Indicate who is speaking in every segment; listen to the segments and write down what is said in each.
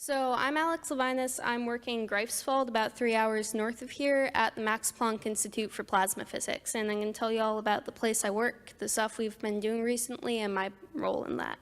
Speaker 1: So I'm Alex LeViness. I'm working in Greifswald, about 3 hours north of here, at the Max Planck Institute for Plasma Physics. And I'm going to tell you all about the place I work, the stuff we've been doing recently, and my role in that.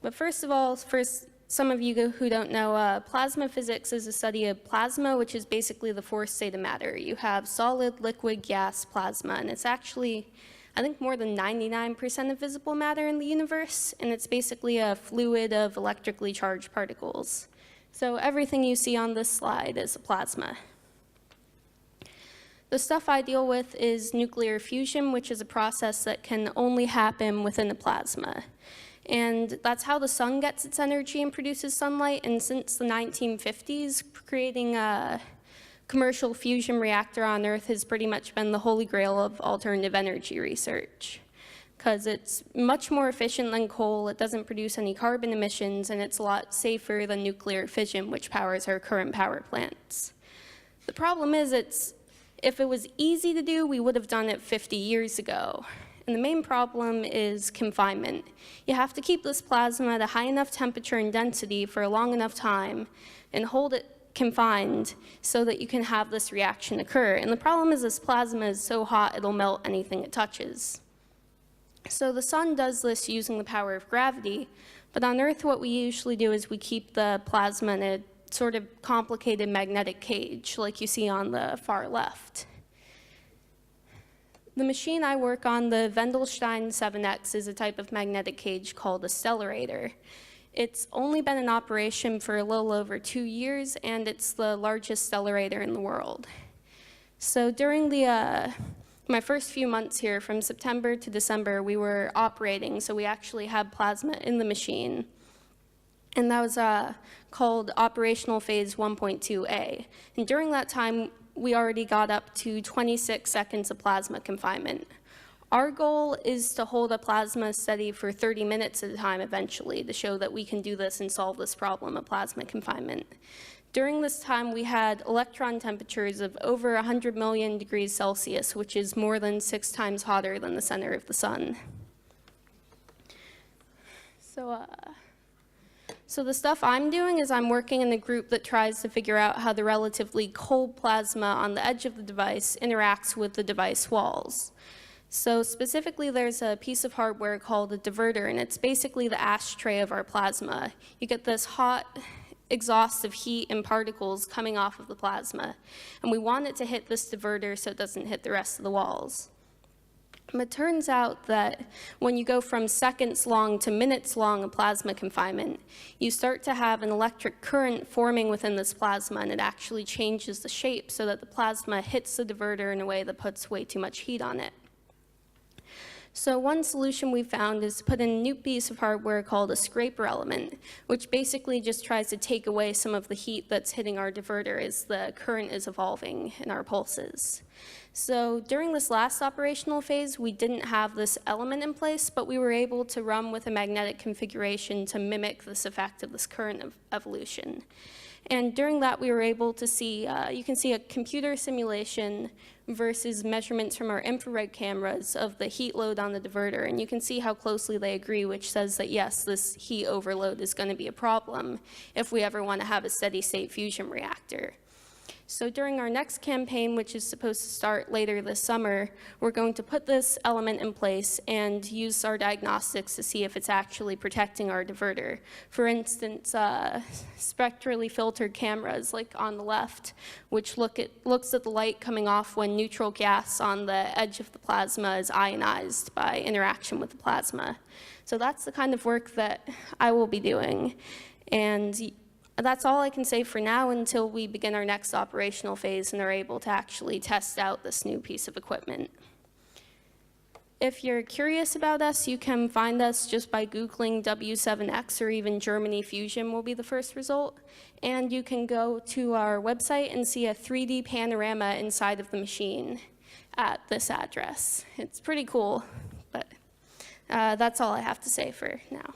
Speaker 1: But first of all, for some of you who don't know, plasma physics is a study of plasma, which is basically the fourth state of matter. You have solid, liquid, gas, plasma, and it's actually, I think, more than 99% of visible matter in the universe, and it's basically a fluid of electrically charged particles. So everything you see on this slide is a plasma. The stuff I deal with is nuclear fusion, which is a process that can only happen within a plasma. And that's how the sun gets its energy and produces sunlight, and since the 1950s, creating a commercial fusion reactor on Earth has pretty much been the holy grail of alternative energy research, because it's much more efficient than coal, it doesn't produce any carbon emissions, and it's a lot safer than nuclear fission, which powers our current power plants. The problem is, if it was easy to do, we would have done it 50 years ago. And the main problem is confinement. You have to keep this plasma at a high enough temperature and density for a long enough time and hold it confined so that you can have this reaction occur. And the problem is this plasma is so hot it'll melt anything it touches. So the sun does this using the power of gravity, but on Earth what we usually do is we keep the plasma in a sort of complicated magnetic cage like you see on the far left. The machine I work on, the Wendelstein 7X, is a type of magnetic cage called a stellarator. It's only been in operation for a little over 2 years, and it's the largest stellarator in the world. So during my first few months here, from September to December, we were operating, so we actually had plasma in the machine. And that was called operational phase 1.2A. And during that time, we already got up to 26 seconds of plasma confinement. Our goal is to hold a plasma steady for 30 minutes at a time eventually to show that we can do this and solve this problem of plasma confinement. During this time, we had electron temperatures of over 100 million degrees Celsius, which is more than 6 times hotter than the center of the sun. So the stuff I'm doing is I'm working in a group that tries to figure out how the relatively cold plasma on the edge of the device interacts with the device walls. So specifically, there's a piece of hardware called a diverter, and it's basically the ashtray of our plasma. You get this hot exhaust of heat and particles coming off of the plasma, and we want it to hit this diverter so it doesn't hit the rest of the walls. It turns out that when you go from seconds long to minutes long of plasma confinement, you start to have an electric current forming within this plasma, and it actually changes the shape so that the plasma hits the diverter in a way that puts way too much heat on it. So one solution we found is to put in a new piece of hardware called a scraper element, which basically just tries to take away some of the heat that's hitting our diverter as the current is evolving in our pulses. So during this last operational phase, we didn't have this element in place, but we were able to run with a magnetic configuration to mimic this effect of this current evolution. And during that, we were able to see, you can see a computer simulation versus measurements from our infrared cameras of the heat load on the diverter. And you can see how closely they agree, which says that yes, this heat overload is going to be a problem if we ever want to have a steady state fusion reactor. So during our next campaign, which is supposed to start later this summer, we're going to put this element in place and use our diagnostics to see if it's actually protecting our diverter. For instance, spectrally filtered cameras, like on the left, which looks at the light coming off when neutral gas on the edge of the plasma is ionized by interaction with the plasma. So that's the kind of work that I will be doing. And that's all I can say for now until we begin our next operational phase and are able to actually test out this new piece of equipment. If you're curious about us, you can find us just by Googling W7X, or even Germany Fusion will be the first result. And you can go to our website and see a 3D panorama inside of the machine at this address. It's pretty cool, but that's all I have to say for now.